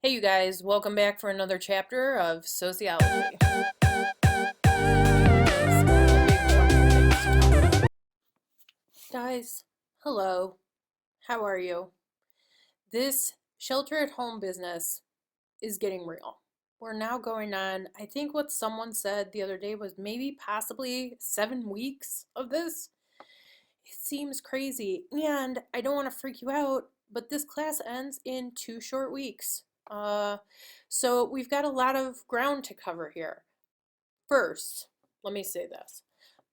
Hey, you guys, welcome back for another chapter of sociology. Guys, hello, how are you? This shelter at home business is getting real. We're now going on, I think what someone said the other day was maybe possibly 7 weeks of this. It seems crazy, and I don't want to freak you out, but this class ends in 2 short weeks. So we've got a lot of ground to cover here. First, let me say this.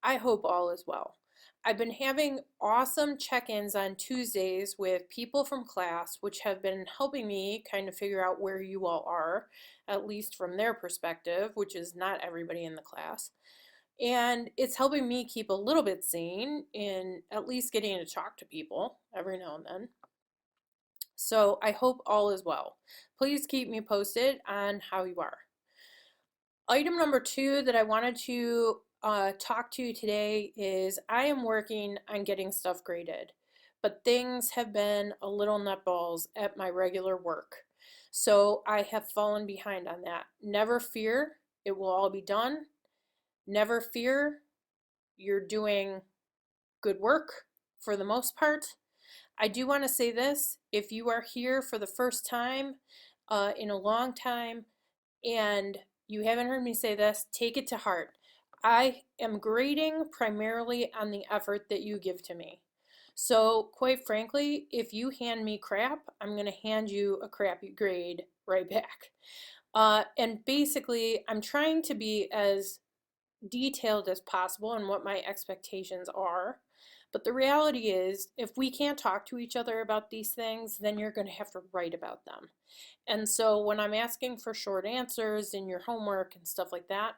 I hope all is well. I've been having awesome check-ins on Tuesdays with people from class, which have been helping me kind of figure out where you all are, at least from their perspective, which is not everybody in the class. And it's helping me keep a little bit sane in at least getting to talk to people every now and then. So I hope all is well. Please keep me posted on how you are. Item number 2 that I wanted to talk to you today is I am working on getting stuff graded, but things have been a little nutballs at my regular work. So I have fallen behind on that. Never fear, it will all be done. Never fear, you're doing good work for the most part. I do want to say this, if you are here for the first time in a long time and you haven't heard me say this, take it to heart. I am grading primarily on the effort that you give to me. So quite frankly, if you hand me crap, I'm going to hand you a crappy grade right back. And basically, I'm trying to be as detailed as possible in what my expectations are. But the reality is, if we can't talk to each other about these things, then you're going to have to write about them. And so when I'm asking for short answers in your homework and stuff like that,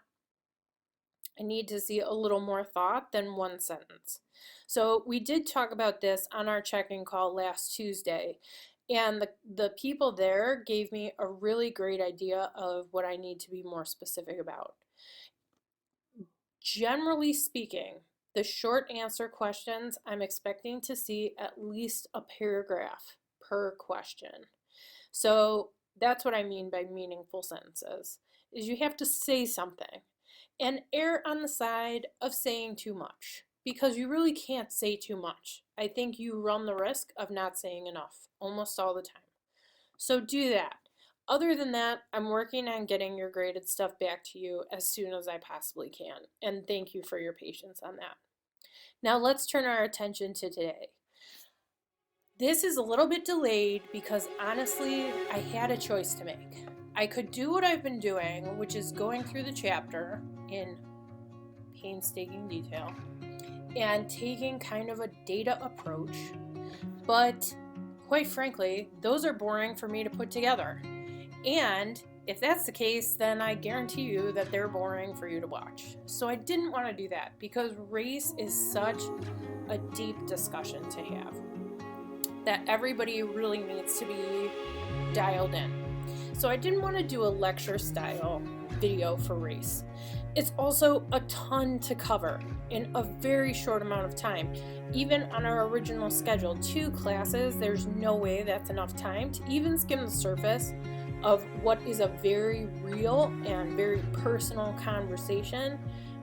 I need to see a little more thought than one sentence. So we did talk about this on our check-in call last Tuesday, and the people there gave me a really great idea of what I need to be more specific about. Generally speaking, the short answer questions, I'm expecting to see at least a paragraph per question. So that's what I mean by meaningful sentences, is you have to say something and err on the side of saying too much, because you really can't say too much. I think you run the risk of not saying enough almost all the time. So do that. Other than that, I'm working on getting your graded stuff back to you as soon as I possibly can, and thank you for your patience on that. Now let's turn our attention to today. This is a little bit delayed because honestly, I had a choice to make. I could do what I've been doing, which is going through the chapter in painstaking detail and taking kind of a data approach, but quite frankly, those are boring for me to put together. And if that's the case, then I guarantee you that they're boring for you to watch. So I didn't want to do that because race is such a deep discussion to have that everybody really needs to be dialed in. So I didn't want to do a lecture style video for race. It's also a ton to cover in a very short amount of time. Even on our original schedule, 2 classes, there's no way that's enough time to even skim the surface of what is a very real and very personal conversation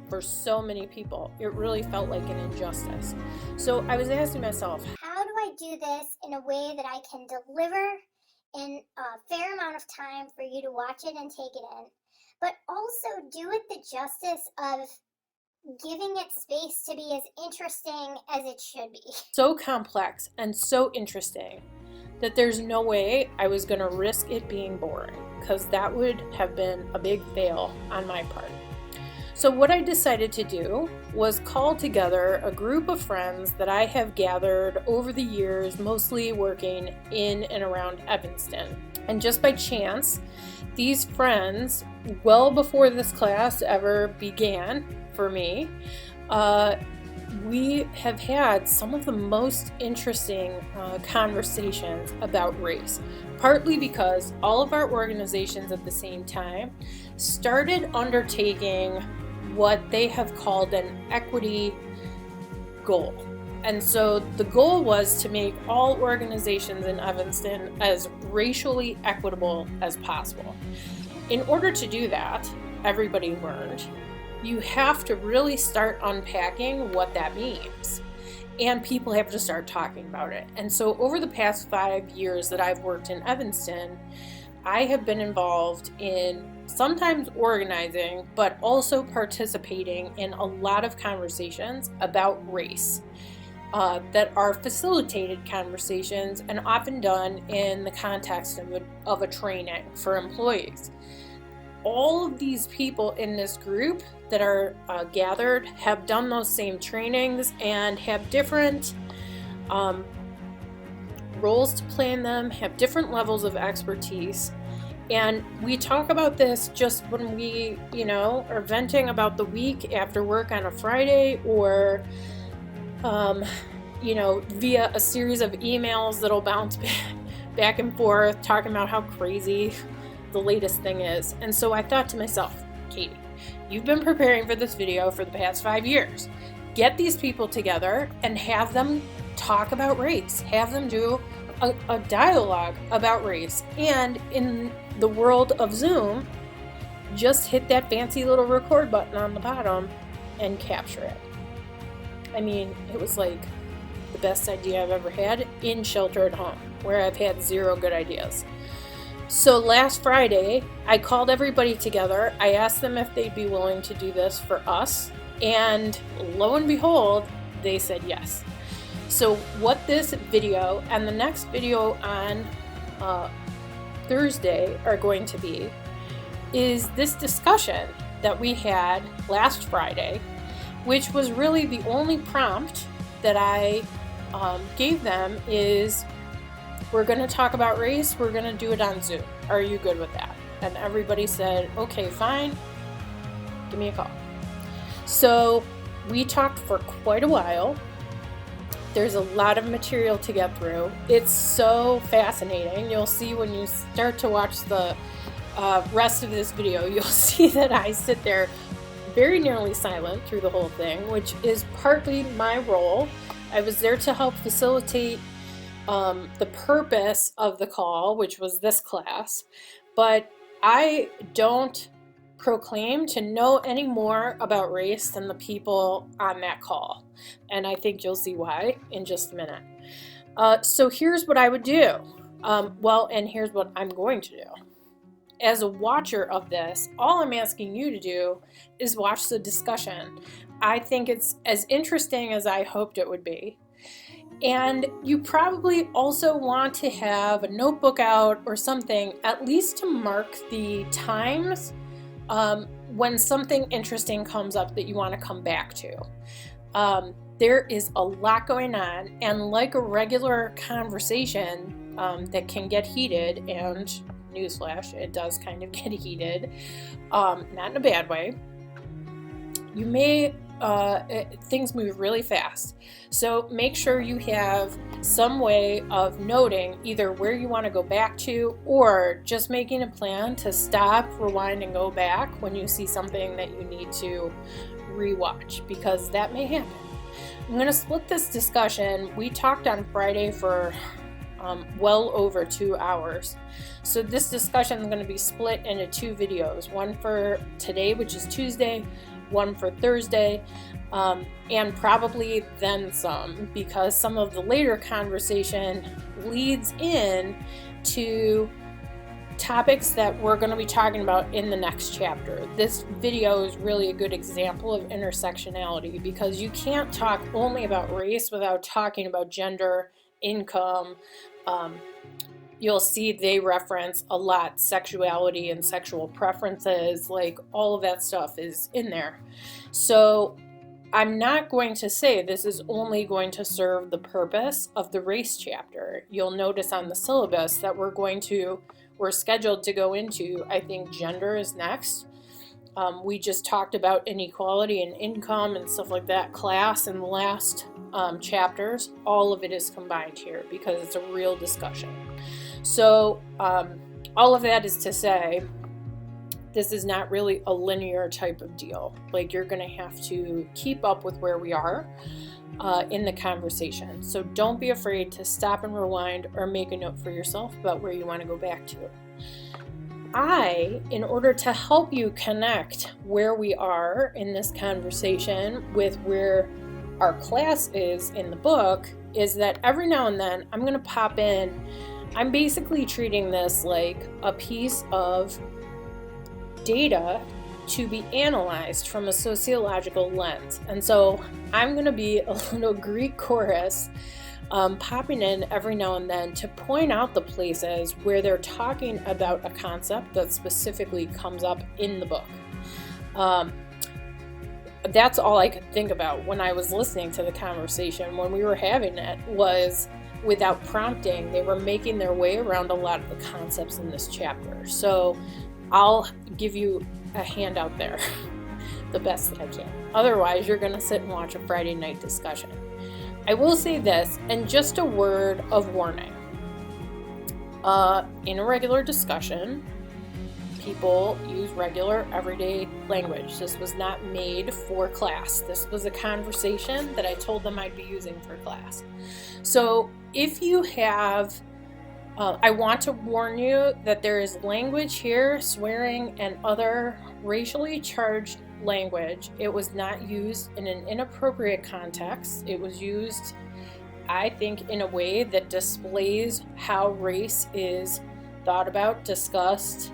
for so many people. It really felt like an injustice. So I was asking myself, how do I do this in a way that I can deliver in a fair amount of time for you to watch it and take it in, but also do it the justice of giving it space to be as interesting as it should be. So complex and so interesting that there's no way I was going to risk it being boring, because that would have been a big fail on my part. So what I decided to do was call together a group of friends that I have gathered over the years, mostly working in and around Evanston. And just by chance, these friends, well before this class ever began for me, we have had some of the most interesting conversations about race, partly because all of our organizations at the same time started undertaking what they have called an equity goal. And so the goal was to make all organizations in Evanston as racially equitable as possible. In order to do that, everybody learned, you have to really start unpacking what that means. And people have to start talking about it. And so over the past 5 years that I've worked in Evanston, I have been involved in sometimes organizing, but also participating in a lot of conversations about race that are facilitated conversations and often done in the context of a training for employees. All of these people in this group that are gathered have done those same trainings and have different roles to play in them, have different levels of expertise. And we talk about this just when we, are venting about the week after work on a Friday, or, via a series of emails that'll bounce back and forth talking about how crazy the latest thing is. And so I thought to myself, Katie, you've been preparing for this video for the past 5 years. Get these people together and have them talk about race. Have them do a dialogue about race. And in the world of Zoom, just hit that fancy little record button on the bottom and capture it. I mean, it was like the best idea I've ever had in shelter at home, where I've had 0 good ideas. So last Friday, I called everybody together. I asked them if they'd be willing to do this for us. And lo and behold, they said yes. So what this video and the next video on Thursday are going to be is this discussion that we had last Friday, which was really the only prompt that I gave them is, we're going to talk about race, we're going to do it on Zoom. Are you good with that? And everybody said, okay, fine, give me a call. So we talked for quite a while. There's a lot of material to get through. It's so fascinating. You'll see when you start to watch the rest of this video, you'll see that I sit there very nearly silent through the whole thing, which is partly my role. I was there to help facilitate the purpose of the call, which was this class, but I don't proclaim to know any more about race than the people on that call. And I think you'll see why in just a minute. So here's what I would do. And here's what I'm going to do. As a watcher of this, all I'm asking you to do is watch the discussion. I think it's as interesting as I hoped it would be. And you probably also want to have a notebook out or something, at least to mark the times when something interesting comes up that you want to come back to. There is a lot going on, and like a regular conversation that can get heated, and newsflash, it does kind of get heated, not in a bad way, you may things move really fast. So make sure you have some way of noting either where you want to go back to, or just making a plan to stop, rewind, and go back when you see something that you need to rewatch, because that may happen. I'm going to split this discussion. We talked on Friday for well over 2 hours. So this discussion is going to be split into 2 videos, one for today, which is Tuesday, one for Thursday, and probably then some, because some of the later conversation leads in to topics that we're going to be talking about in the next chapter. This video is really a good example of intersectionality, because you can't talk only about race without talking about gender, income. You'll see they reference a lot sexuality and sexual preferences, like all of that stuff is in there. So I'm not going to say this is only going to serve the purpose of the race chapter. You'll notice on the syllabus that we're scheduled to go into, I think gender is next. We just talked about inequality and income and stuff like that, class in the last chapters. All of it is combined here because it's a real discussion. So all of that is to say, this is not really a linear type of deal. Like, you're going to have to keep up with where we are in the conversation. So don't be afraid to stop and rewind or make a note for yourself about where you want to go back to. In order to help you connect where we are in this conversation with where our class is in the book, is that every now and then I'm going to pop in. I'm basically treating this like a piece of data to be analyzed from a sociological lens. And so I'm going to be a little Greek chorus popping in every now and then to point out the places where they're talking about a concept that specifically comes up in the book. That's all I could think about when I was listening to the conversation when we were having it, was without prompting, they were making their way around a lot of the concepts in this chapter. So I'll give you a handout there the best that I can. Otherwise, you're going to sit and watch a Friday night discussion. I will say this, and just a word of warning. In a regular discussion, people use regular, everyday language. This was not made for class. This was a conversation that I told them I'd be using for class. So if you have, I want to warn you that there is language here, swearing and other racially charged language. It was not used in an inappropriate context. It was used, I think, in a way that displays how race is thought about, discussed,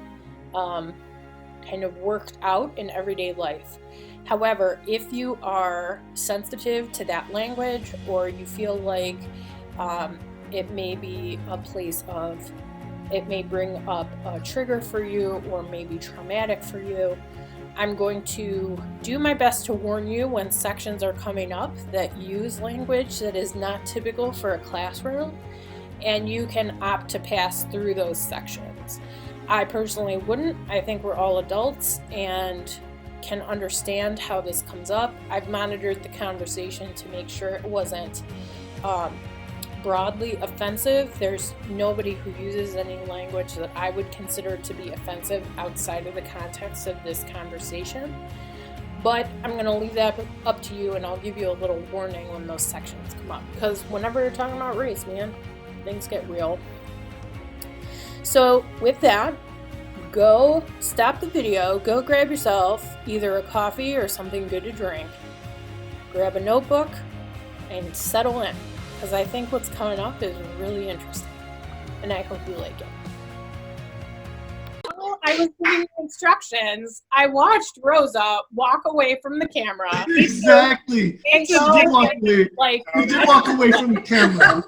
kind of worked out in everyday life. However, if you are sensitive to that language, or you feel like it may be a place of, it may bring up a trigger for you or may be traumatic for you, I'm going to do my best to warn you when sections are coming up that use language that is not typical for a classroom, and you can opt to pass through those sections. I personally wouldn't. I think we're all adults and can understand how this comes up. I've monitored the conversation to make sure it wasn't broadly offensive. There's nobody who uses any language that I would consider to be offensive outside of the context of this conversation. But I'm going to leave that up to you, and I'll give you a little warning when those sections come up. Because whenever you're talking about race, man, things get real. So with that, go stop the video, go grab yourself either a coffee or something good to drink, grab a notebook, and settle in. Because I think what's coming up is really interesting, and I hope you like it. While I was giving instructions, I watched Rosa walk away from the camera. Exactly. And She did walk away. like, She did walk away from the camera.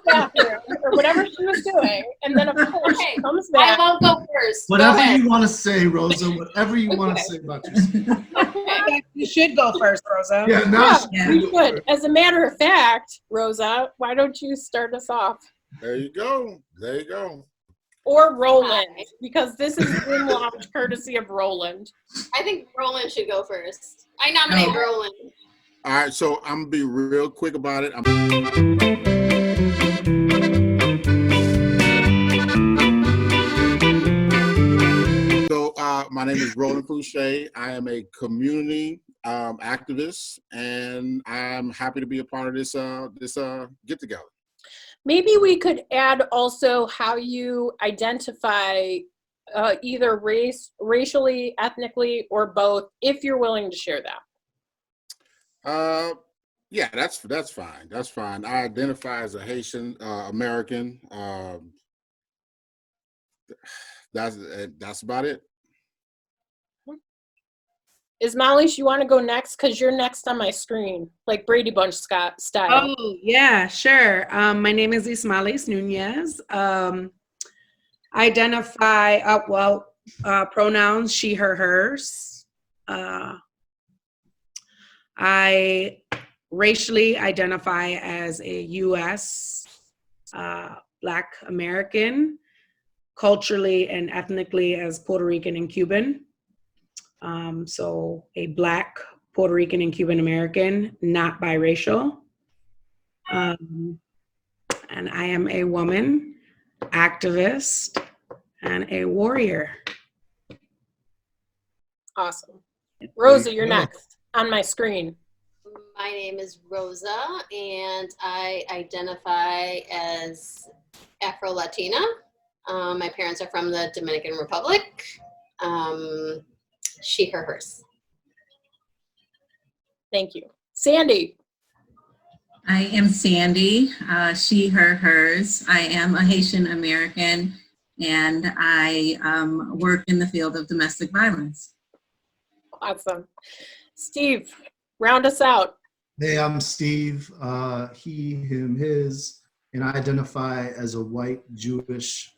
Or whatever she was doing, and then of course she comes back. I won't go first. Whatever you want to say, Rosa. Whatever you want to say about yourself. You should go first, Rosa. Yeah, now You should. As a matter of fact, Rosa, why don't you start us off? There you go. There you go. Or Roland, because this is Zoom Lounge courtesy of Roland. I think Roland should go first. I nominate Roland. All right, so I'm gonna be real quick about it. My name is Roland Fouché. I am a community activist, and I'm happy to be a part of this get together. Maybe we could add also how you identify either racially, ethnically, or both, if you're willing to share that. Yeah, that's fine. That's fine. I identify as a Haitian American. That's about it. Ismailis, you want to go next? Because you're next on my screen, like Brady Bunch style. Oh, yeah, sure. My name is Ismailis Nunez. Identify, pronouns, she, her, hers. I racially identify as a U.S. Black American, culturally and ethnically as Puerto Rican and Cuban. So a Black Puerto Rican and Cuban American, not biracial. And I am a woman, activist, and a warrior. Awesome. Rosa, There you you're go. next on my screen. My name is Rosa, and I identify as Afro-Latina. My parents are from the Dominican Republic. She, her, hers. Thank you. Sandy. I am Sandy, she, her, hers. I am a Haitian American, and I work in the field of domestic violence. Awesome. Steve, round us out. Hey, I'm Steve, he, him, his, and I identify as a white Jewish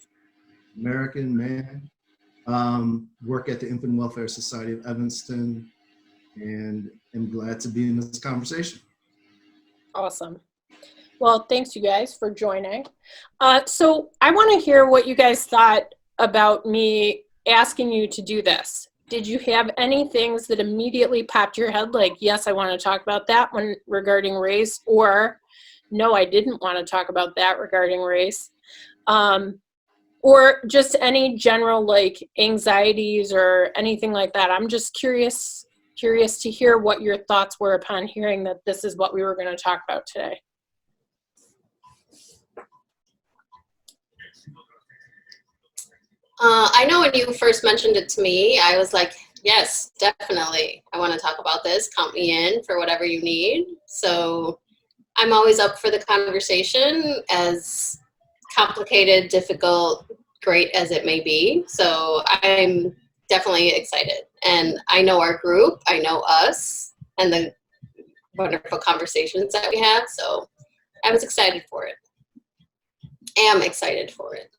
American man. Work at the Infant Welfare Society of Evanston, and am glad to be in this conversation. Awesome. Well, thanks you guys for joining. So I want to hear what you guys thought about me asking you to do this. Did you have any things that immediately popped your head like, yes, I want to talk about that one regarding race, or no, I didn't want to talk about that regarding race? Or just any general like anxieties or anything like that? I'm just curious to hear what your thoughts were upon hearing that this is what we were going to talk about today. I know when you first mentioned it to me, I was like, yes, definitely. I want to talk about this. Count me in for whatever you need. So I'm always up for the conversation, as complicated, difficult, great as it may be. So I'm definitely excited. And I know our group, I know us, and the wonderful conversations that we have. So I was excited for it. Am excited for it.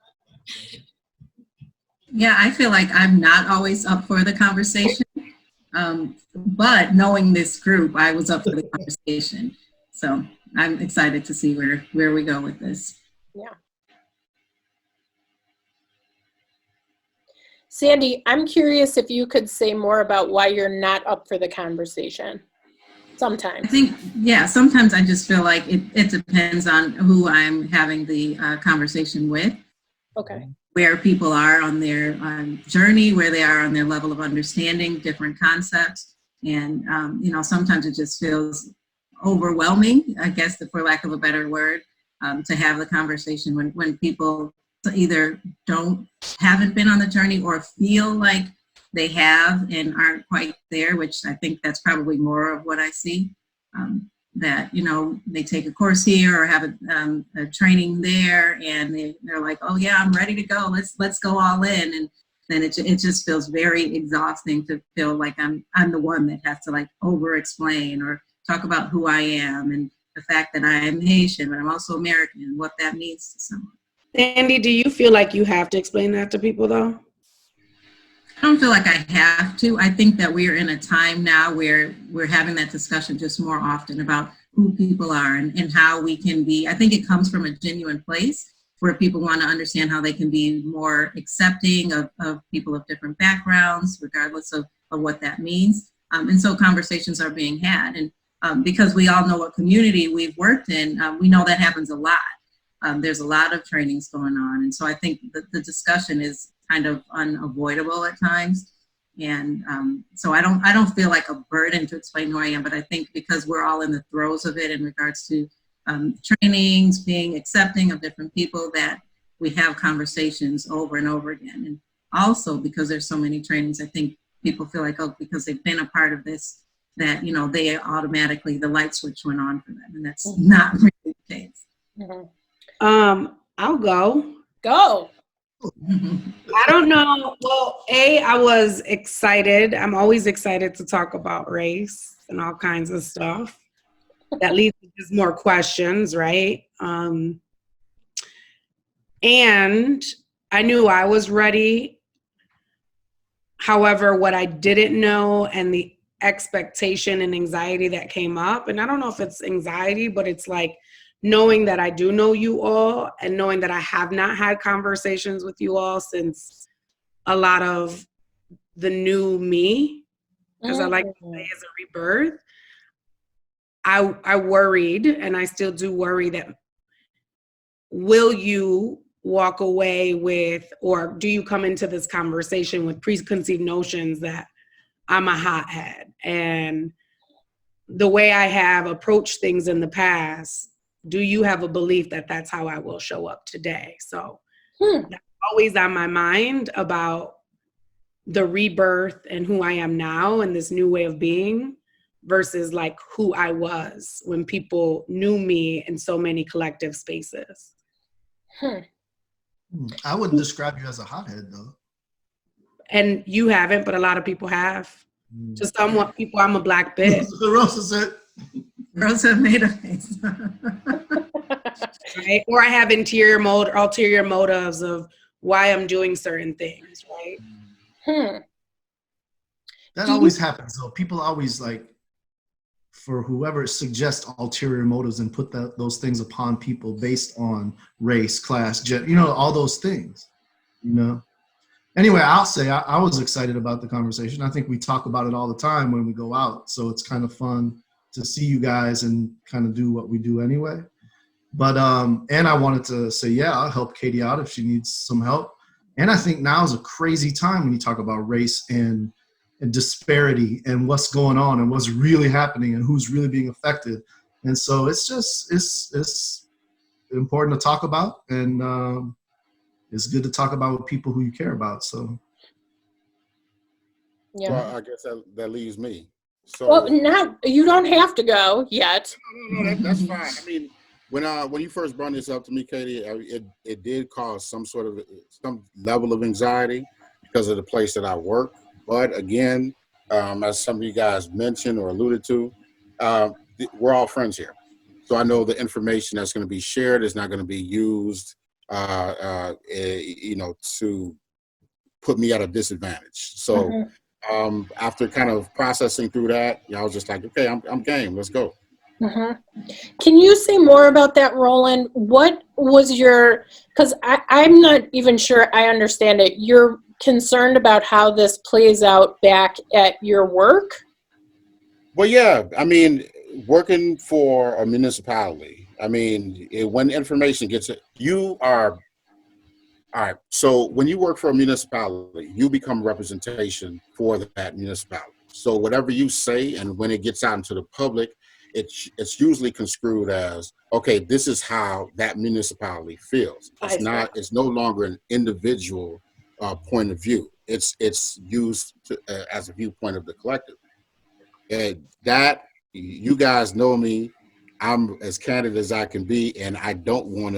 Yeah, I feel like I'm not always up for the conversation, but knowing this group, I was up for the conversation. So I'm excited to see where we go with this. Yeah. Sandy, I'm curious if you could say more about why you're not up for the conversation. Sometimes. I think, yeah, sometimes I just feel like it depends on who I'm having the conversation with. Okay. Where people are on their journey, where they are on their level of understanding different concepts. And, sometimes it just feels overwhelming, I guess, for lack of a better word, to have the conversation when people either haven't been on the journey or feel like they have and aren't quite there, which I think that's probably more of what I see. That, they take a course here or have a training there, and they're like, oh yeah, I'm ready to go. Let's go all in. And then it just feels very exhausting to feel like I'm the one that has to like over explain or talk about who I am and the fact that I am Haitian, but I'm also American, and what that means to someone. Sandy, do you feel like you have to explain that to people though? I don't feel like I have to. I think that we're in a time now where we're having that discussion just more often about who people are and how we can be. I think it comes from a genuine place where people want to understand how they can be more accepting of people of different backgrounds, regardless of what that means. And so conversations are being had. And because we all know what community we've worked in, we know that happens a lot. There's a lot of trainings going on. And so I think the discussion is kind of unavoidable at times. And so I don't feel like a burden to explain who I am, but I think because we're all in the throes of it in regards to trainings, being accepting of different people, that we have conversations over and over again. And also because there's so many trainings, I think people feel like, oh, because they've been a part of this, that, they automatically, the light switch went on for them. And that's not really the case. Mm-hmm. I'll go. Go. I don't know. Well, I was excited. I'm always excited to talk about race and all kinds of stuff. That leads to just more questions, right? And I knew I was ready. However, what I didn't know and the expectation and anxiety that came up, and I don't know if it's anxiety, but it's like knowing that I do know you all and knowing that I have not had conversations with you all since a lot of the new me, as I like to say, as a rebirth, I worried, and I still do worry that will you walk away with, or do you come into this conversation with preconceived notions that I'm a hothead. And the way I have approached things in the past, do you have a belief that that's how I will show up today? So that's always on my mind about the rebirth and who I am now and this new way of being versus like who I was when people knew me in so many collective spaces. I wouldn't describe you as a hothead though. And you haven't, but a lot of people have. To some people, I'm a black bitch. Rosa said. Rosa made a face. Right? Or I have ulterior motives of why I'm doing certain things, right? That always happens though. People always like, for whoever suggests ulterior motives and put those things upon people based on race, class, gender, all those things, Anyway, I'll say I was excited about the conversation. I think we talk about it all the time when we go out. So it's kind of fun to see you guys and kind of do what we do anyway. But, and I wanted to say, yeah, I'll help Katie out if she needs some help. And I think now is a crazy time when you talk about race and disparity and what's going on and what's really happening and who's really being affected. And so it's important to talk about, and it's good to talk about with people who you care about. So Yeah. Well, I guess that leaves me. So Well, you don't have to go yet. No, that's fine. I mean, when you first brought this up to me, Katie, it did cause some level of anxiety because of the place that I work. But again, as some of you guys mentioned or alluded to, we're all friends here. So I know the information that's going to be shared is not going to be used, to put me at a disadvantage. So after kind of processing through that, I was just like, okay, I'm game. Let's go. Can you say more about that, Roland? What was because I'm not even sure I understand it. You're concerned about how this plays out back at your work? Well, yeah. I mean, working for a municipality, when information gets it, all right. So when you work for a municipality, you become representation for that municipality. So whatever you say, and when it gets out into the public, it's usually construed as, okay, this is how that municipality feels. It's no longer an individual point of view. It's used as a viewpoint of the collective. And that, you guys know me, I'm as candid as I can be, and I don't want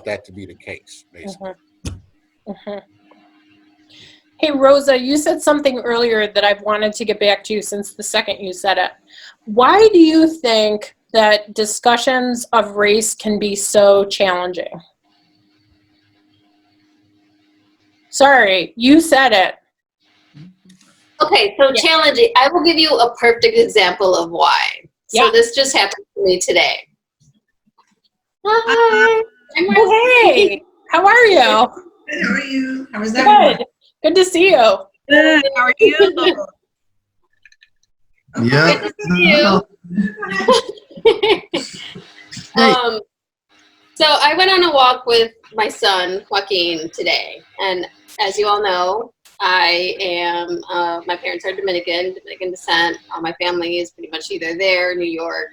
that to be the case, basically. Hey, Rosa, you said something earlier that I've wanted to get back to since the second you said it. Why do you think that discussions of race can be so challenging? Sorry, you said it. Okay, so challenging. I will give you a perfect example of why. So this just happened to me today. Hi. Oh, hey. How are you? Good, how are you? How was that? Good to see you. Good. How are you? Yeah. Good to see you. So I went on a walk with my son, Joaquin, today. And as you all know, I am, my parents are Dominican descent. My family is pretty much either there, New York,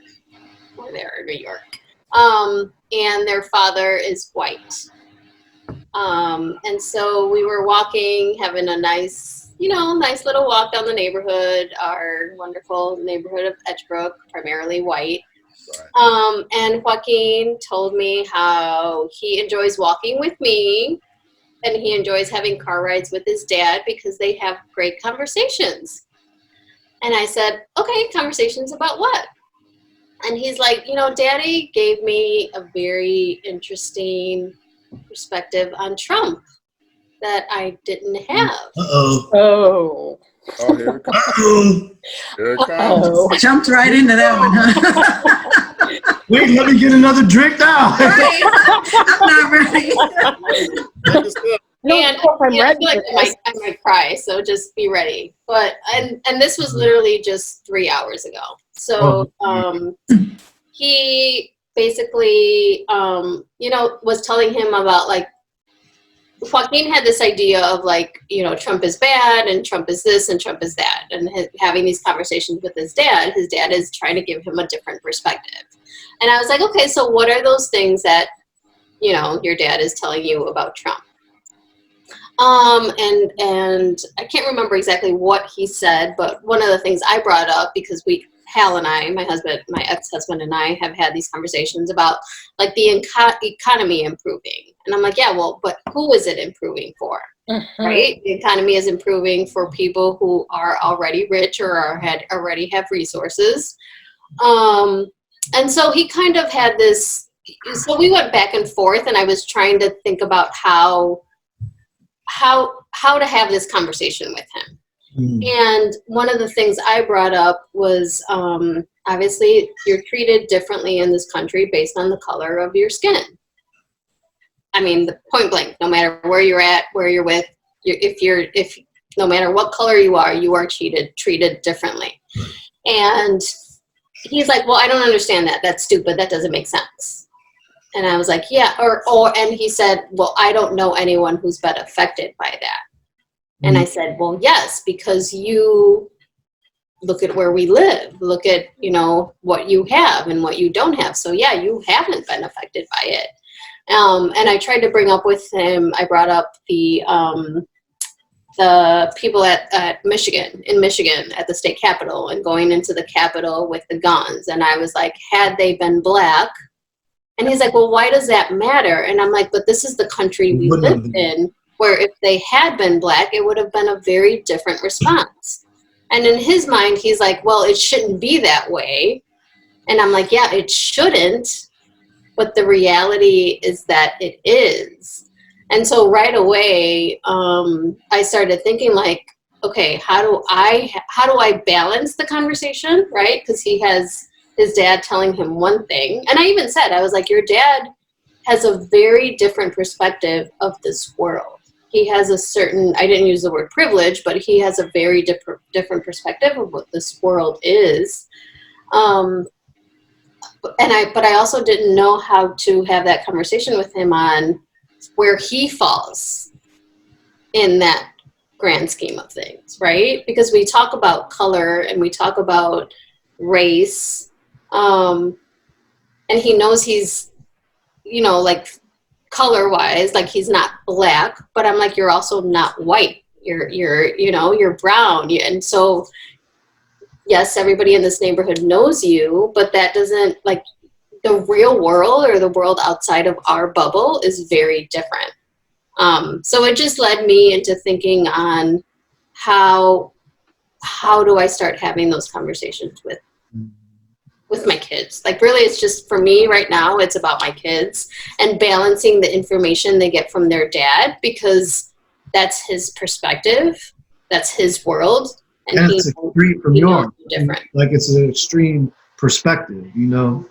or there, New York. And their father is white. And so we were walking, having a nice little walk down the neighborhood, our wonderful neighborhood of Edgebrook, primarily white. Right. And Joaquin told me how he enjoys walking with me, and he enjoys having car rides with his dad because they have great conversations. And I said, okay, conversations about what? And he's like, Daddy gave me a very interesting perspective on Trump that I didn't have. Oh, Here it comes. Here it comes. Jumped right into that one, huh? Wait, let me get another drink now. Right. I'm not ready. And I feel like I might cry, so just be ready. But and this was literally just 3 hours ago. So he basically was telling him about like Joaquin had this idea of like, you know, Trump is bad and Trump is this and Trump is that. And having these conversations with his dad is trying to give him a different perspective. And I was like, okay, so what are those things that, you know, your dad is telling you about Trump? And I can't remember exactly what he said, but one of the things I brought up, because Hal and I, my ex-husband and I have had these conversations about like the economy improving. And I'm like, yeah, well, but who is it improving for? Right? The economy is improving for people who are already rich or already have resources. And so he kind of had this, so we went back and forth, and I was trying to think about how to have this conversation with him. And one of the things I brought up was, obviously, you're treated differently in this country based on the color of your skin. I mean, the point blank, no matter where you're at, where you're with, if no matter what color you are treated differently. And he's like, well, I don't understand that. That's stupid. That doesn't make sense. And I was like, yeah, and he said, well, I don't know anyone who's been affected by that. And I said, well, yes, because you look at where we live, look at, you know, what you have and what you don't have. So yeah, you haven't been affected by it. And I tried to bring up with him, I brought up the people in Michigan at the state capitol and going into the capitol with the guns. And I was like, had they been black? And he's like, well, why does that matter? And I'm like, but this is the country we live in, where if they had been black, it would have been a very different response. And in his mind, he's like, well, it shouldn't be that way. And I'm like, yeah, it shouldn't. But the reality is that it is. And so right away, I started thinking like, okay, how do I balance the conversation, right? Because he has his dad telling him one thing. And I even said, I was like, your dad has a very different perspective of this world. He has a certain, I didn't use the word privilege, but he has a very different perspective of what this world is. But I also didn't know how to have that conversation with him on where he falls in that grand scheme of things, right? Because we talk about color and we talk about race, and he knows he's, you know, like color-wise, like he's not black, but I'm like, you're also not white. You're you know, you're brown. And so, yes, everybody in this neighborhood knows you, but that doesn't, like, the real world or the world outside of our bubble is very different. So it just led me into thinking on how do I start having those conversations with my kids. Like, really, it's just, for me right now, it's about my kids and balancing the information they get from their dad, because that's his perspective, that's his world. And it's extreme from yours. Different. Like, it's an extreme perspective, you know?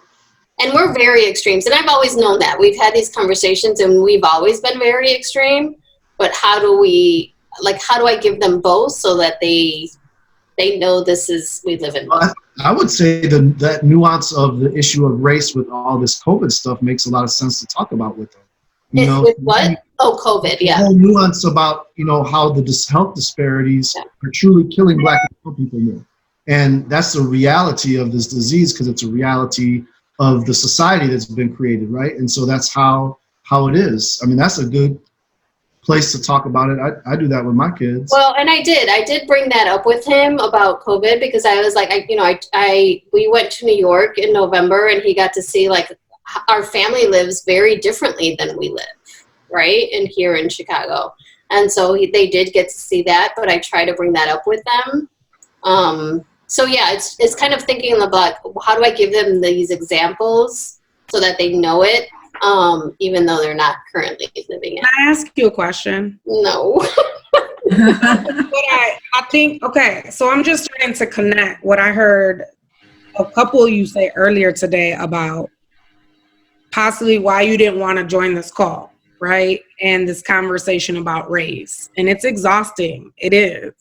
And we're very extremes. And I've always known that. We've had these conversations and we've always been very extreme. But how do I give them both so that they know we live in both? I would say that nuance of the issue of race with all this COVID stuff makes a lot of sense to talk about with them. You know, with what? Oh, COVID, yeah. The whole nuance about, you know, how the health disparities are truly killing Black people more. And that's the reality of this disease, because it's a reality of the society that's been created, right? And so that's how it is. I mean, that's a good place to talk about it. I do that with my kids. Well, and I did bring that up with him about COVID, because I was like, we went to New York in November, and he got to see, like, our family lives very differently than we live, right? And here in Chicago. And so they did get to see that, but I try to bring that up with them. So yeah, it's kind of thinking about how do I give them these examples so that they know it, even though they're not currently living it. Can I ask you a question? No. But I think, okay, so I'm just trying to connect what I heard a couple of you say earlier today about possibly why you didn't want to join this call, right? And this conversation about race. And it's exhausting. It is.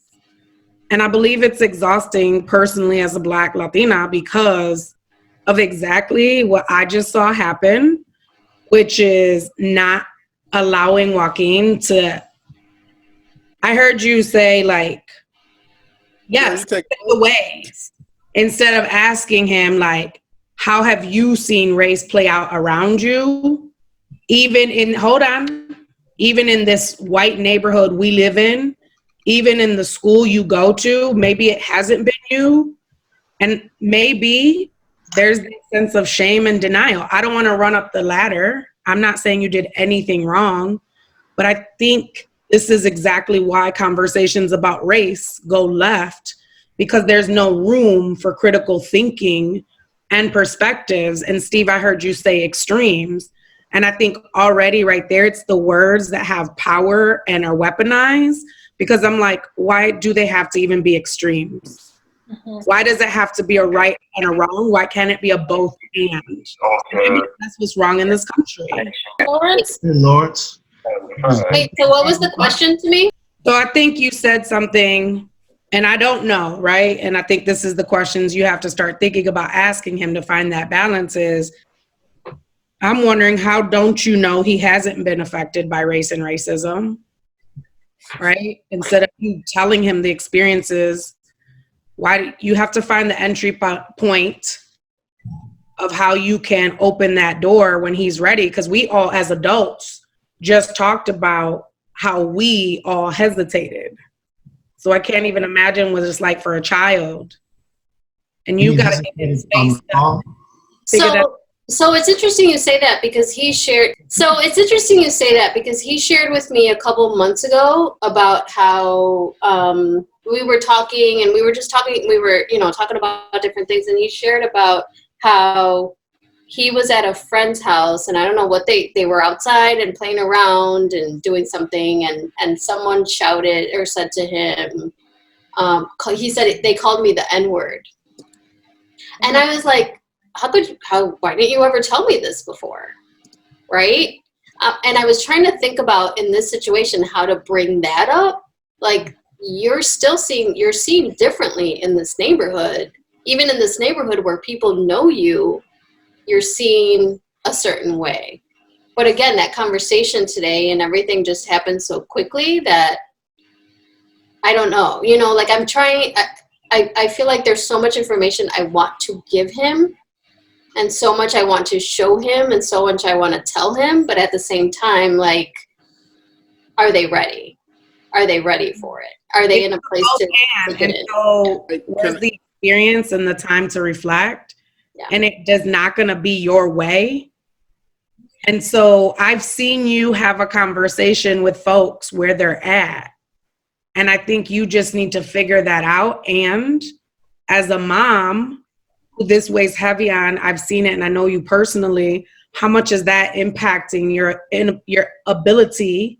And I believe it's exhausting personally as a Black Latina because of exactly what I just saw happen, which is not allowing Joaquin to, I heard you say like, yes, take the ways, instead of asking him like, how have you seen race play out around you? Even in, hold on, even in this white neighborhood we live in, even in the school you go to, maybe it hasn't been you. And maybe there's this sense of shame and denial. I don't want to run up the ladder. I'm not saying you did anything wrong, but I think this is exactly why conversations about race go left, because there's no room for critical thinking and perspectives. And Steve, I heard you say extremes. And I think already right there, it's the words that have power and are weaponized, because I'm like, why do they have to even be extremes? Why does it have to be a right and a wrong? Why can't it be a both and? Maybe that's what's wrong in this country. Lawrence? Hey, Lawrence. Wait, so what was the question to me? So I think you said something, and I don't know, right? And I think this is the questions you have to start thinking about asking him to find that balance is, I'm wondering, how don't you know he hasn't been affected by race and racism, right? Instead of you telling him the experiences, why you have to find the entry point of how you can open that door when he's ready. Because we all, as adults, just talked about how we all hesitated. So I can't even imagine what it's like for a child. And you got to give him space to figure that out. So it's interesting you say that because he shared. So it's interesting you say that because he shared with me a couple months ago about how we were talking, and we were just talking. We were, talking about different things, and he shared about how he was at a friend's house, and I don't know what they were outside and playing around and doing something, and someone shouted or said to him, he said they called me the N-word, and I was like, why didn't you ever tell me this before? Right? And I was trying to think about in this situation, how to bring that up. Like, you're seeing differently in this neighborhood, even in this neighborhood where people know you're seeing a certain way. But again, that conversation today and everything just happened so quickly that I don't know, like I'm trying, I feel like there's so much information I want to give him, and so much I want to show him, and so much I want to tell him, but at the same time, like, are they ready? Are they ready for it? Are they in a place to get in? So where's the experience and the time to reflect? Yeah. And it is not going to be your way. And so I've seen you have a conversation with folks where they're at. And I think you just need to figure that out. And as a mom, this weighs heavy on, I've seen it and I know you personally, how much is that impacting your ability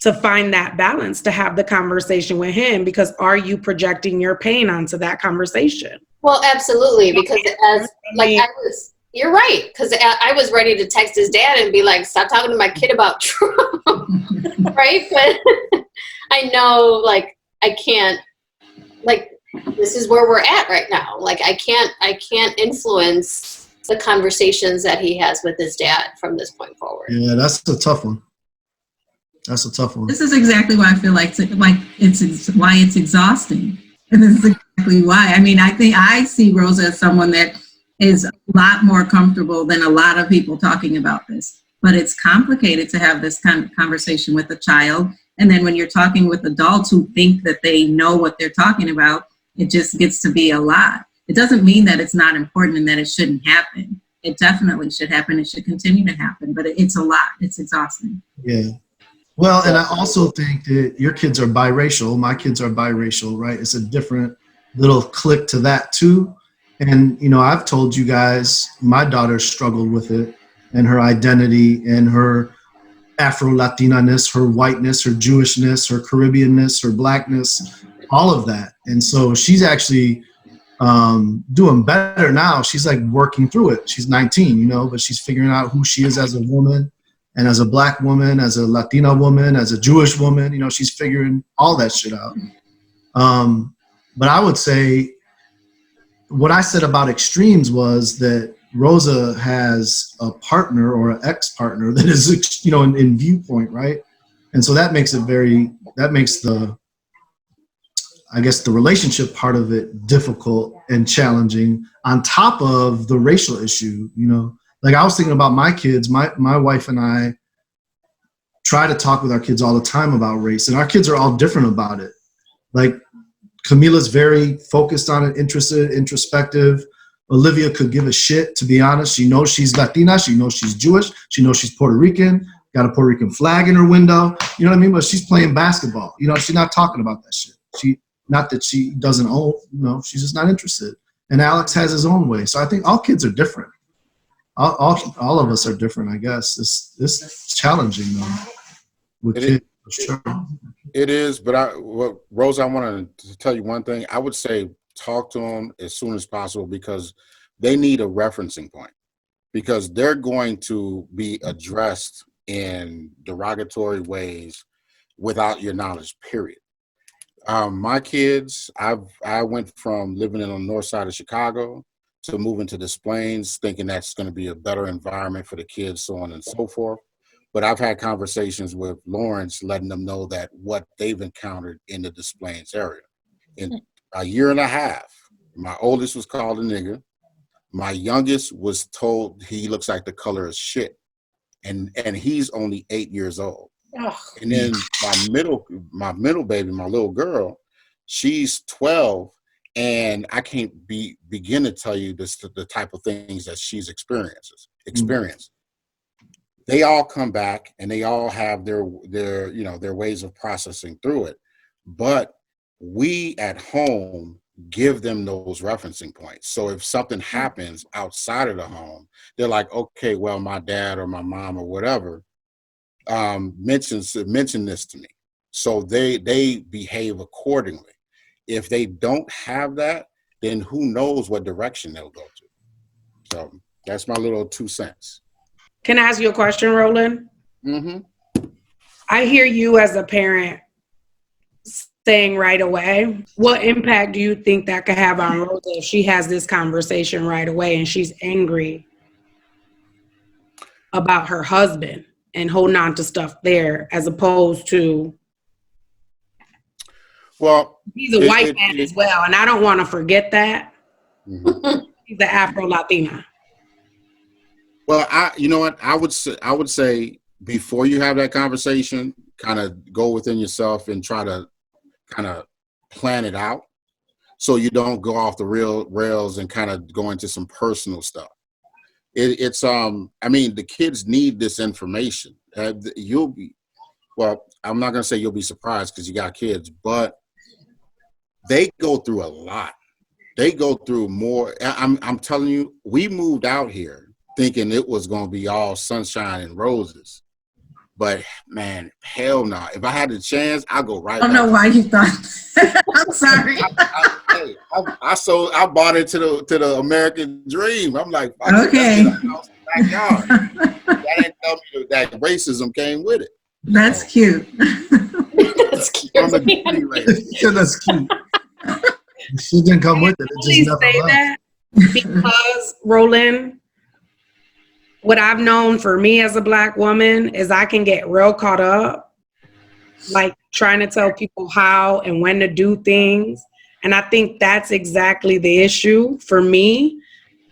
to find that balance, to have the conversation with him? Because are you projecting your pain onto that conversation? Well, absolutely, because you're right, because I was ready to text his dad and be like, stop talking to my kid about Trump, right? But I know, like, I can't, like, this is where we're at right now. Like, I can't influence the conversations that he has with his dad from this point forward. Yeah, that's a tough one. That's a tough one. This is exactly why I feel like it's why it's exhausting. And this is exactly why. I mean, I think I see Rosa as someone that is a lot more comfortable than a lot of people talking about this. But it's complicated to have this kind of conversation with a child. And then when you're talking with adults who think that they know what they're talking about, it just gets to be a lot. It doesn't mean that it's not important and that it shouldn't happen. It definitely should happen. It should continue to happen. But it's a lot. It's exhausting. Yeah. Well, and I also think that your kids are biracial. My kids are biracial, right? It's a different little click to that too. And, I've told you guys, my daughter struggled with it and her identity and her Afro-Latina-ness, her whiteness, her Jewishness, her Caribbean-ness, her blackness, all of that. And so she's actually doing better now. She's like working through it. She's 19, but she's figuring out who she is as a woman. And as a black woman, as a Latina woman, as a Jewish woman, she's figuring all that shit out. But I would say what I said about extremes was that Rosa has a partner or an ex-partner that is, in viewpoint, right? And so that makes the, I guess, the relationship part of it difficult and challenging on top of the racial issue, Like I was thinking about my kids, my wife and I try to talk with our kids all the time about race, and our kids are all different about it. Like Camila's very focused on it, interested, introspective. Olivia could give a shit, to be honest. She knows she's Latina. She knows she's Jewish. She knows she's Puerto Rican. Got a Puerto Rican flag in her window. You know what I mean? But she's playing basketball. She's not talking about that shit. Not that she doesn't own, she's just not interested. And Alex has his own way. So I think all kids are different. All of us are different, I guess. It's challenging, though, with kids, for sure. It is, but Rose, I wanted to tell you one thing. I would say talk to them as soon as possible because they need a referencing point because they're going to be addressed in derogatory ways without your knowledge, period. My kids, I went from living on the north side of Chicago to moving to Des Plaines, thinking that's going to be a better environment for the kids, so on and so forth. But I've had conversations with Lawrence, letting them know that what they've encountered in the Des Plaines area. In a year and a half, my oldest was called a nigger. My youngest was told he looks like the color of shit. And he's only 8 years old. Oh. And then my middle baby, my little girl, she's 12. And I can't begin to tell you the type of things that she's experienced. They all come back and they all have their ways of processing through it. But we at home give them those referencing points. So if something happens outside of the home, they're like, okay, well, my dad or my mom or whatever mention this to me. So they behave accordingly. If they don't have that, then who knows what direction they'll go to. So that's my little 2 cents. Can I ask you a question, Roland? Mm-hmm. I hear you as a parent saying right away. What impact do you think that could have on Rosa if she has this conversation right away and she's angry about her husband and holding on to stuff there as opposed to, well, he's a white man as well, and I don't want to forget that. Mm-hmm. He's the Afro-Latina. Well, you know what? I would say before you have that conversation, kind of go within yourself and try to kind of plan it out so you don't go off the rails and kind of go into some personal stuff. I mean, the kids need this information. I'm not going to say you'll be surprised because you got kids, but they go through a lot. They go through more. I'm telling you, we moved out here thinking it was going to be all sunshine and roses. But man, hell no. If I had the chance, I'd go right back. I don't know why you thought. I'm sorry. I bought into the American dream. I'm like, okay. Backyard. That didn't tell me that racism came with it. That's cute. That's cute. That's cute. She didn't come with it. It just say that because Roland, what I've known for me as a Black woman is I can get real caught up, like trying to tell people how and when to do things. And I think that's exactly the issue for me,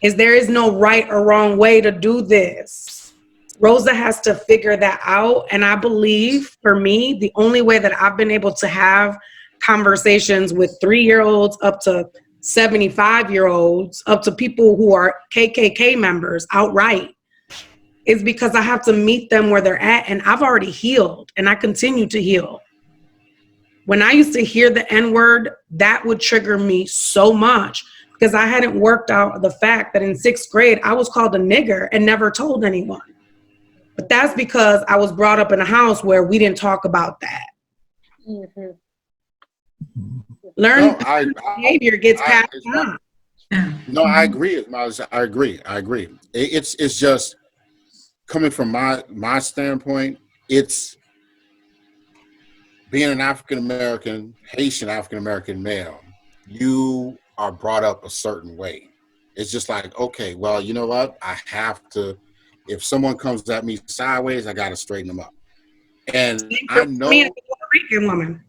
is there is no right or wrong way to do this. Rosa has to figure that out. And I believe for me, the only way that I've been able to have conversations with 3-year-olds up to 75-year-olds, up to people who are KKK members outright, is because I have to meet them where they're at. And I've already healed and I continue to heal. When I used to hear the N-word, that would trigger me so much because I hadn't worked out the fact that in 6th grade, I was called a nigger and never told anyone. But that's because I was brought up in a house where we didn't talk about that. Mm-hmm. Learn behavior gets passed on. No, I agree. I agree. It's just coming from my standpoint. It's being an African American, Haitian African American male. You are brought up a certain way. It's just like, okay, well, you know what? I have to, if someone comes at me sideways, I got to straighten them up. And I Me as know, a Puerto Rican woman.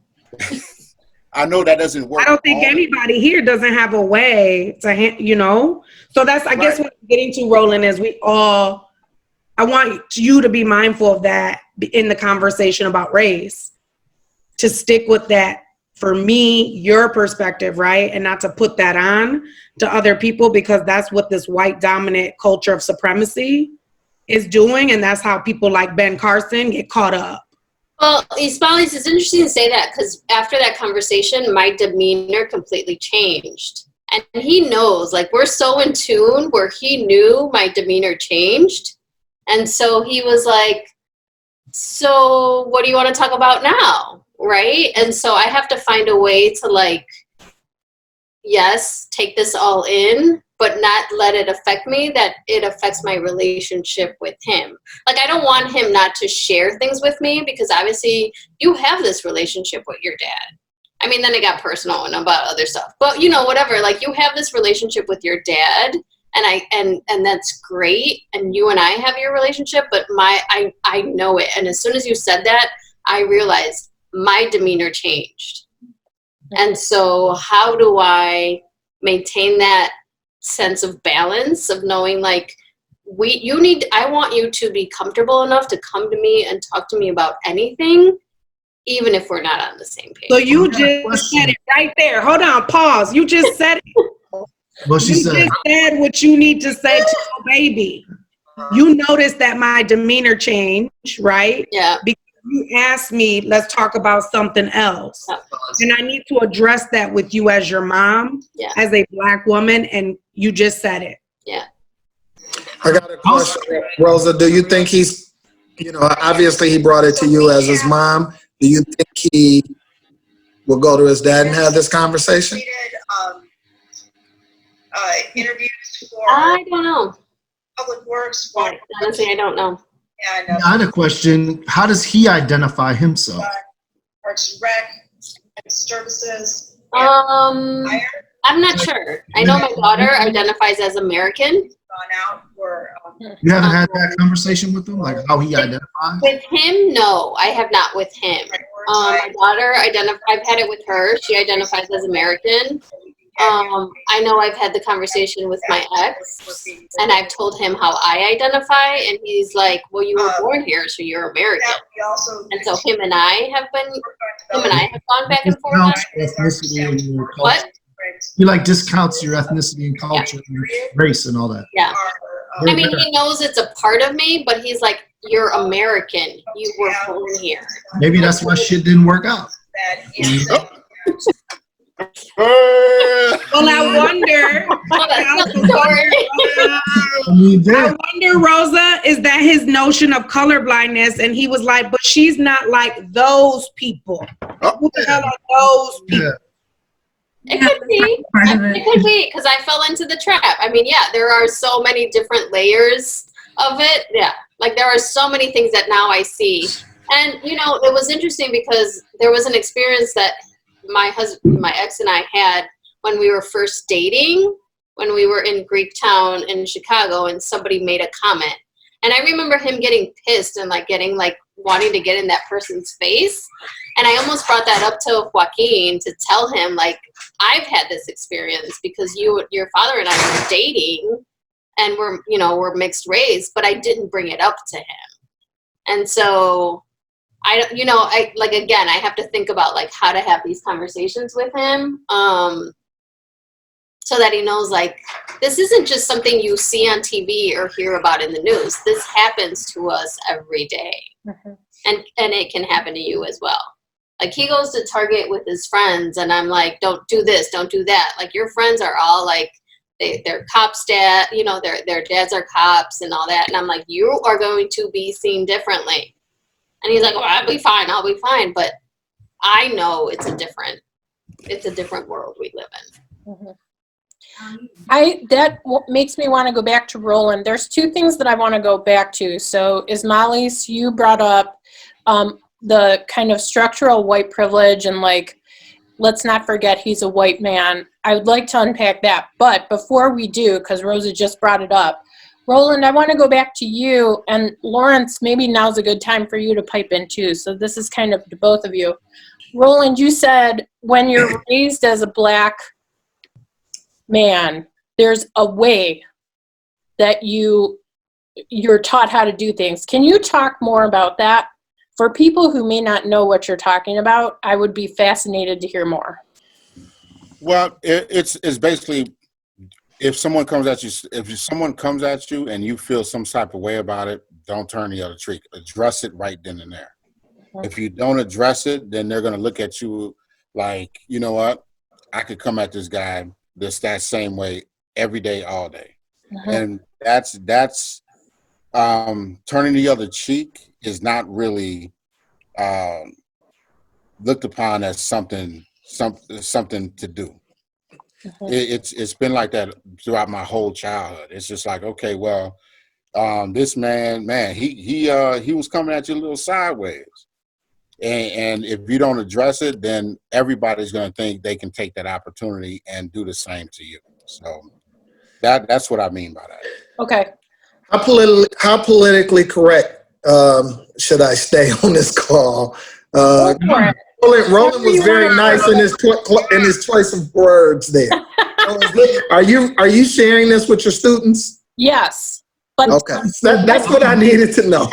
I know that doesn't work. I don't think anybody here doesn't have a way to, So that's, I guess, what I'm getting to, Roland, is I want you to be mindful of that in the conversation about race, to stick with that, for me, your perspective, right? And not to put that on to other people, because that's what this white dominant culture of supremacy is doing. And that's how people like Ben Carson get caught up. Well, Ismailis, it's interesting to say that, because after that conversation, my demeanor completely changed. And he knows, like, we're so in tune where he knew my demeanor changed. And so he was like, so what do you want to talk about now? Right? And so I have to find a way to, like, yes, take this all in, but not let it affect me, that it affects my relationship with him. Like, I don't want him not to share things with me, because obviously you have this relationship with your dad. I mean, then it got personal and about other stuff, but whatever, like, you have this relationship with your dad, and that's great. And you and I have your relationship, but I know it. And as soon as you said that, I realized my demeanor changed. And so how do I maintain that sense of balance of knowing, like, I want you to be comfortable enough to come to me and talk to me about anything, even if we're not on the same page. So you just said it right there. Hold on, pause. You just said it. What she said. You just said what you need to say to your baby. You noticed that my demeanor changed, right? Yeah. Because you asked me, let's talk about something else. And I need to address that with you as your mom, as a Black woman, and you just said it. Yeah. I got a question, Rosa. Do you think he's, obviously he brought it to you as his mom. Do you think he will go to his dad and have this conversation? Interviews for I don't know. Public Works. Honestly, I don't know. Yeah, I know. I had a question. How does he identify himself? Parks and Rec, services. I'm not sure. I know my daughter identifies as American. Gone out for. You haven't had that conversation with him, like how he identifies? With him, no, I have not with him. My daughter I've had it with her. She identifies as American. I know I've had the conversation with my ex, and I've told him how I identify, and he's like, well, you were born here, so you're American. And so him and I have gone back and forth on it. What? He like discounts your ethnicity and culture and race and all that. Yeah. I mean, he knows it's a part of me, but he's like, you're American. You were born here. Maybe that's why shit didn't work out. Well, I wonder, Rosa, is that his notion of colorblindness? And he was like, but she's not like those people. Who the hell are those people? Yeah. It could be. It could be, because I fell into the trap. I mean, yeah, there are so many different layers of it. Yeah, like there are so many things that now I see. And, it was interesting because there was an experience that my ex and I had when we were first dating, when we were in Greektown in Chicago, and somebody made a comment. And I remember him getting pissed and wanting to get in that person's face. And I almost brought that up to Joaquin to tell him, like, I've had this experience because your father and I were dating, and we're mixed race, but I didn't bring it up to him. And so I have to think about like how to have these conversations with him, so that he knows, like, this isn't just something you see on TV or hear about in the news. This happens to us every day. Mm-hmm. And it can happen to you as well. Like, he goes to Target with his friends, and I'm like, don't do this, don't do that. Like, your friends are all like, they're cops' dad, their dads are cops and all that. And I'm like, you are going to be seen differently. And he's like, well, I'll be fine. But I know it's a different world we live in. Mm-hmm. That makes me want to go back to Roland. There's two things that I want to go back to. So, Ismailis, you brought up the kind of structural white privilege and like let's not forget he's a white man. I would like to unpack that. But before we do, because Rosa just brought it up, Roland, I want to go back to you. And Lawrence, maybe now's a good time for you to pipe in too. So this is kind of to both of you. Roland, you said when you're raised as a Black man, there's a way that you're taught how to do things. Can you talk more about that? For people who may not know what you're talking about, I would be fascinated to hear more. Well, it's basically, if someone comes at you and you feel some type of way about it, don't turn the other cheek. Address it right then and there. If you don't address it, then they're going to look at you like, you know what? I could come at this guy that same way every day, all day. And that's turning the other cheek is not really looked upon as something to do. It's been like that throughout my whole childhood. It's just like, okay, well, this man, he was coming at you a little sideways. And if you don't address it, then everybody's going to think they can take that opportunity and do the same to you. So that's what I mean by that. Okay. How politically correct should I stay on this call? Roland was very nice in his choice of words there. Are you sharing this with your students? Yes. But okay, that's what I needed to know.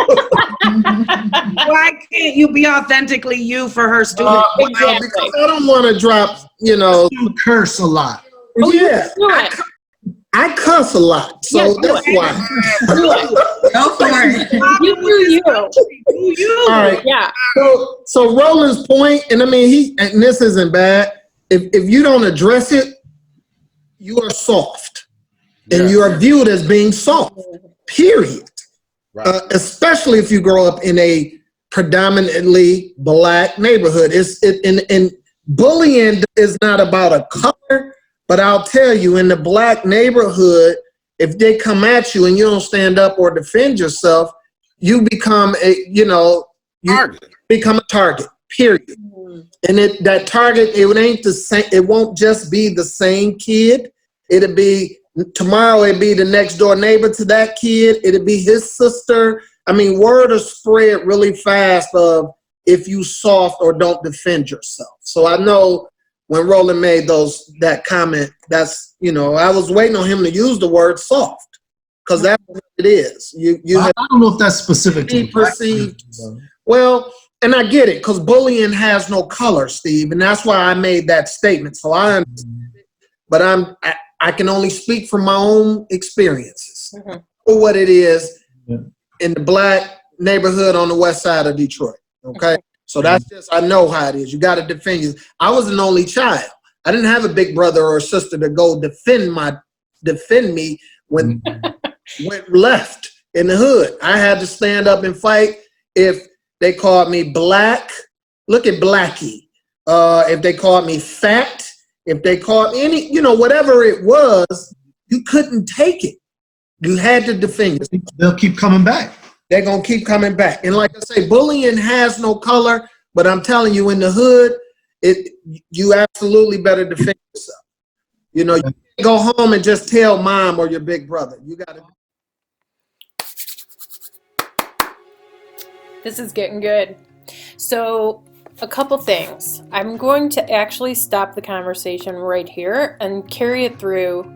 Why can't you be authentically you for her students? Exactly. Because I don't want to drop, You curse a lot. Oh, yeah. I cuss a lot, so Yeah, that's why. Go for it. You. All right. Yeah. So Roland's point, and I mean and this isn't bad. If you don't address it, you are soft, and you are viewed as being soft. Period. Right. Especially if you grow up in a predominantly Black neighborhood. And bullying is not about a color. But I'll tell you, in the Black neighborhood, if they come at you and you don't stand up or defend yourself, you become become a target, period. And that target, it ain't the same. It won't just be the same kid. It'll be tomorrow. It'll be the next door neighbor to that kid. It'll be his sister. I mean, word will spread really fast of if you soft or don't defend yourself. So I know. When Roland made that comment, that's, I was waiting on him to use the word soft, because that's what it is. I don't know if that's specific to perceived. Well, and I get it, because bullying has no color, Steve, and that's why I made that statement. So I understand it, but I can only speak from my own experiences for what it is in the Black neighborhood on the west side of Detroit. Okay. So that's just, I know how it is. You got to defend you. I was an only child. I didn't have a big brother or sister to go defend me when went left in the hood. I had to stand up and fight if they called me Black. Look at Blackie. If they called me fat, if they called any, whatever it was, you couldn't take it. You had to defend yourself. They'll keep coming back. They're going to keep coming back. And like I say, bullying has no color, but I'm telling you, in the hood, you absolutely better defend yourself. You can't go home and just tell mom or your big brother. You got to. This is getting good. So a couple things. I'm going to actually stop the conversation right here and carry it through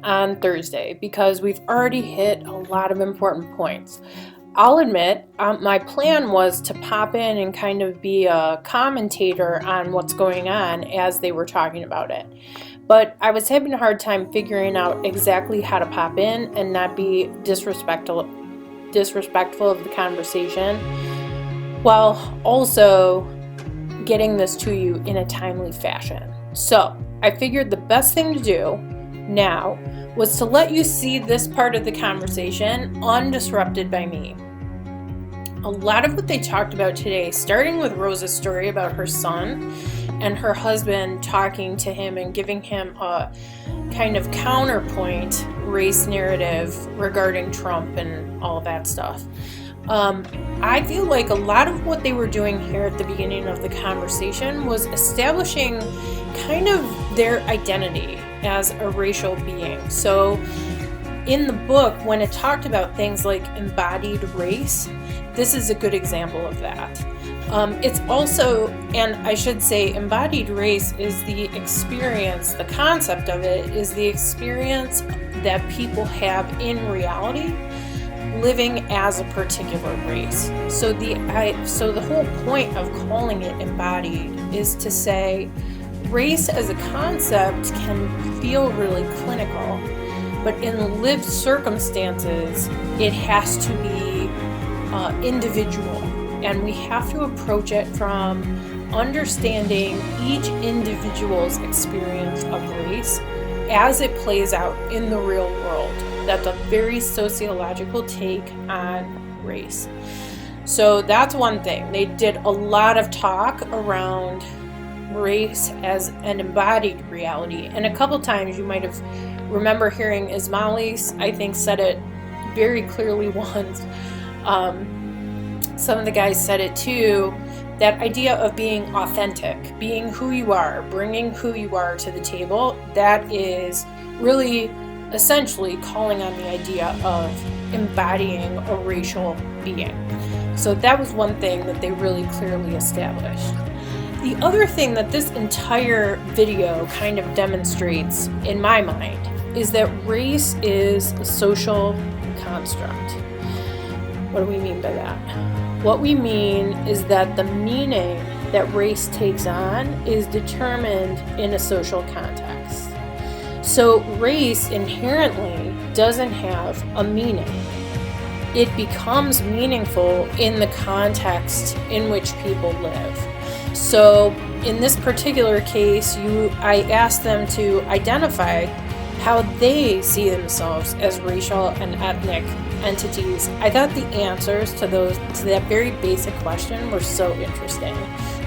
on Thursday, because we've already hit a lot of important points. I'll admit, my plan was to pop in and kind of be a commentator on what's going on as they were talking about it. But I was having a hard time figuring out exactly how to pop in and not be disrespectful of the conversation, while also getting this to you in a timely fashion. So I figured the best thing to do now was to let you see this part of the conversation undisrupted by me. A lot of what they talked about today, starting with Rosa's story about her son and her husband talking to him and giving him a kind of counterpoint race narrative regarding Trump and all of that stuff. I feel like a lot of what they were doing here at the beginning of the conversation was establishing kind of their identity as a racial being. So in the book, when it talked about things like embodied race, this is a good example of that. It's also, and I should say, embodied race is the experience, the concept of it is the experience that people have in reality living as a particular race. So the whole point of calling it embodied is to say race as a concept can feel really clinical, but in lived circumstances, it has to be individual. And we have to approach it from understanding each individual's experience of race as it plays out in the real world. That's a very sociological take on race. So that's one thing. They did a lot of talk around race as an embodied reality. And a couple times you might have remember hearing Ismailis, I think, said it very clearly once. Some of the guys said it too, that idea of being authentic, being who you are, bringing who you are to the table, that is really essentially calling on the idea of embodying a racial being. So that was one thing that they really clearly established. The other thing that this entire video kind of demonstrates, in my mind, is that race is a social construct. What do we mean by that? What we mean is that the meaning that race takes on is determined in a social context. So race inherently doesn't have a meaning. It becomes meaningful in the context in which people live. So in this particular case, I asked them to identify how they see themselves as racial and ethnic entities. I thought the answers to that very basic question were so interesting.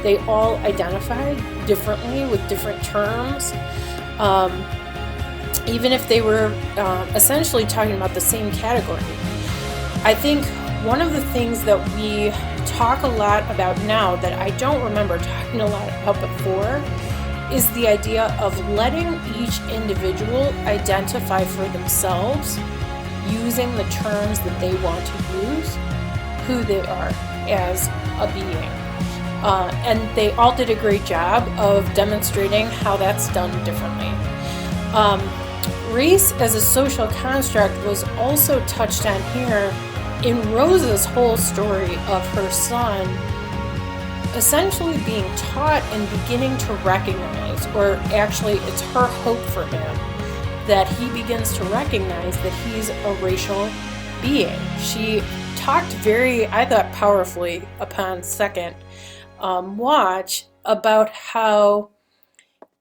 They all identified differently with different terms, even if they were essentially talking about the same category. I think one of the things that we talk a lot about now that I don't remember talking a lot about before is the idea of letting each individual identify for themselves using the terms that they want to use, who they are as a being. And they all did a great job of demonstrating how that's done differently. Race as a social construct was also touched on here in Rosa's whole story of her son essentially being taught and beginning to recognize, or actually it's her hope for him, that he begins to recognize that he's a racial being. She talked very, I thought, powerfully upon second watch about how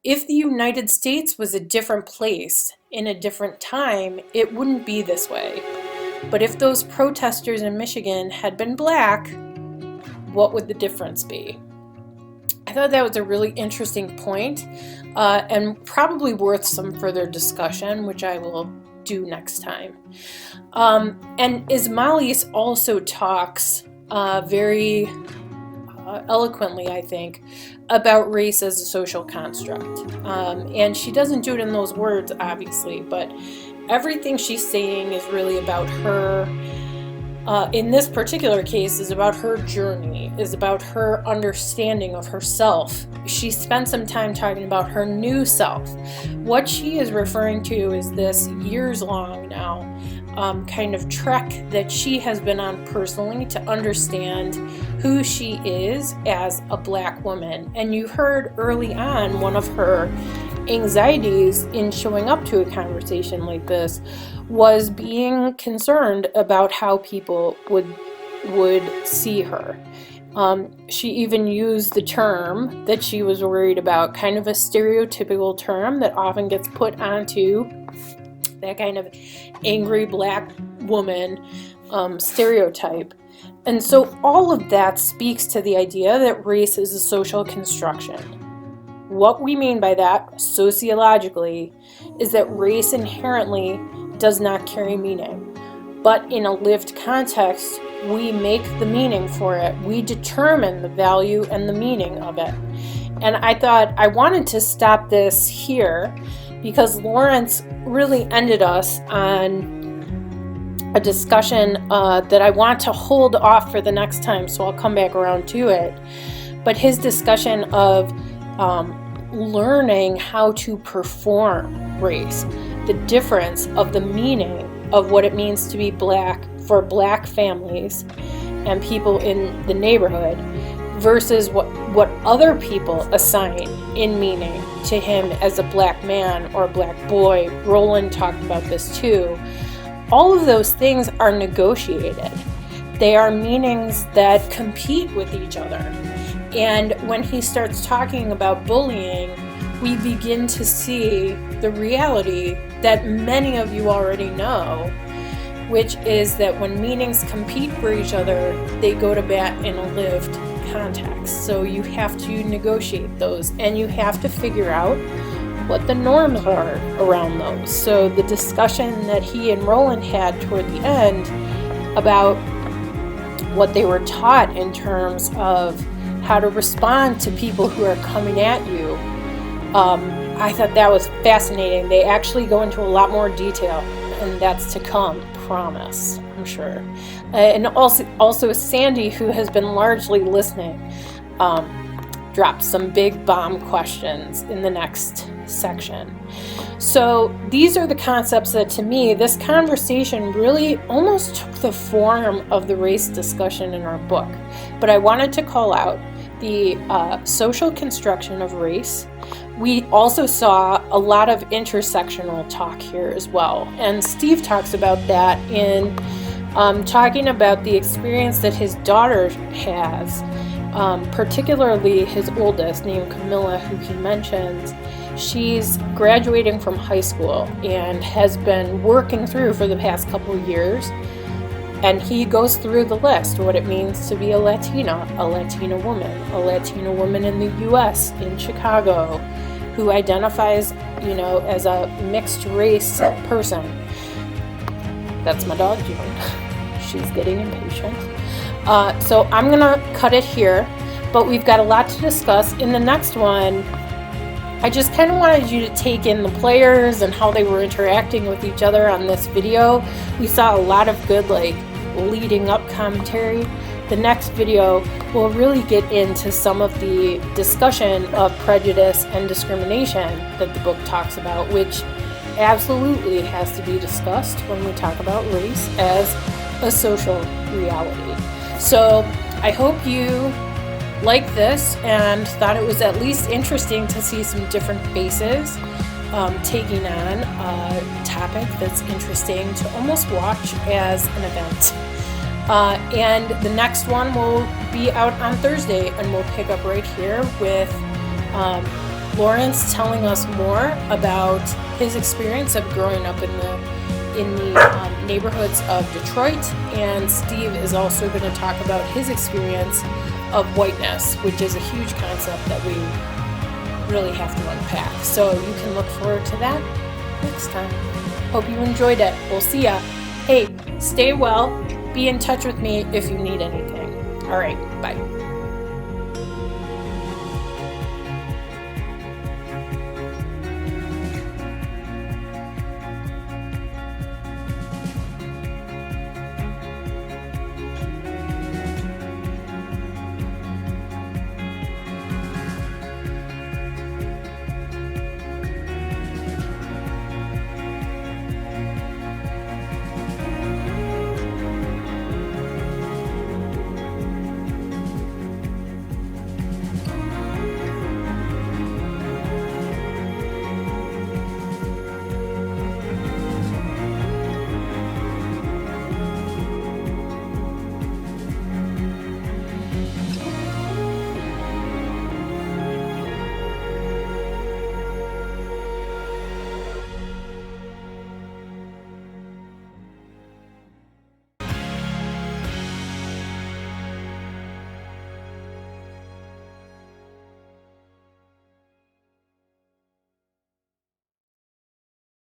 if the United States was a different place in a different time, it wouldn't be this way. But if those protesters in Michigan had been black, what would the difference be? I thought that was a really interesting point, and probably worth some further discussion, which I will do next time. And Ismailis also talks very eloquently, I think, about race as a social construct. And she doesn't do it in those words, obviously, but everything she's saying is really about her, in this particular case, is about her journey, is about her understanding of herself. She spent some time talking about her new self. What she is referring to is this years-long now kind of trek that she has been on personally to understand who she is as a black woman. And you heard early on one of her anxieties in showing up to a conversation like this was being concerned about how people would see her. She even used the term that she was worried about, kind of a stereotypical term that often gets put onto that kind of angry black woman stereotype. And so all of that speaks to the idea that race is a social construction. What we mean by that sociologically is that race inherently does not carry meaning, but in a lived context, we make the meaning for it. We determine the value and the meaning of it. And I thought I wanted to stop this here because Lawrence really ended us on a discussion that I want to hold off for the next time, so I'll come back around to it. But his discussion of learning how to perform race, the difference of the meaning of what it means to be Black for Black families and people in the neighborhood versus what other people assign in meaning to him as a Black man or a Black boy. Roland talked about this too. All of those things are negotiated. They are meanings that compete with each other. And when he starts talking about bullying, we begin to see the reality that many of you already know, which is that when meanings compete for each other, they go to bat in a lived context. So you have to negotiate those, and you have to figure out what the norms are around those. So the discussion that he and Roland had toward the end about what they were taught in terms of how to respond to people who are coming at you, I thought that was fascinating. They actually go into a lot more detail, and that's to come, promise, I'm sure. And also Sandy, who has been largely listening, dropped some big bomb questions in the next section. So these are the concepts that, to me, this conversation really almost took the form of the race discussion in our book. But I wanted to call out the social construction of race. We also saw a lot of intersectional talk here as well. And Steve talks about that in talking about the experience that his daughter has, particularly his oldest, named Camilla, who he mentions. She's graduating from high school and has been working through for the past couple of years. And he goes through the list, what it means to be a Latina woman in the U.S., in Chicago, who identifies, as a mixed race person. That's my dog doing. She's getting impatient. So I'm gonna cut it here, but we've got a lot to discuss. In the next one, I just kind of wanted you to take in the players and how they were interacting with each other on this video. We saw a lot of good, leading up commentary. The next video will really get into some of the discussion of prejudice and discrimination that the book talks about, which absolutely has to be discussed when we talk about race as a social reality. So I hope you liked this and thought it was at least interesting to see some different faces taking on a topic that's interesting to almost watch as an event. And the next one will be out on Thursday, and we'll pick up right here with Lawrence telling us more about his experience of growing up in the neighborhoods of Detroit, and Steve is also going to talk about his experience of whiteness, which is a huge concept that we really have to unpack. So you can look forward to that next time. Hope you enjoyed it. We'll see ya. Hey, stay well. Be in touch with me if you need anything. All right, bye.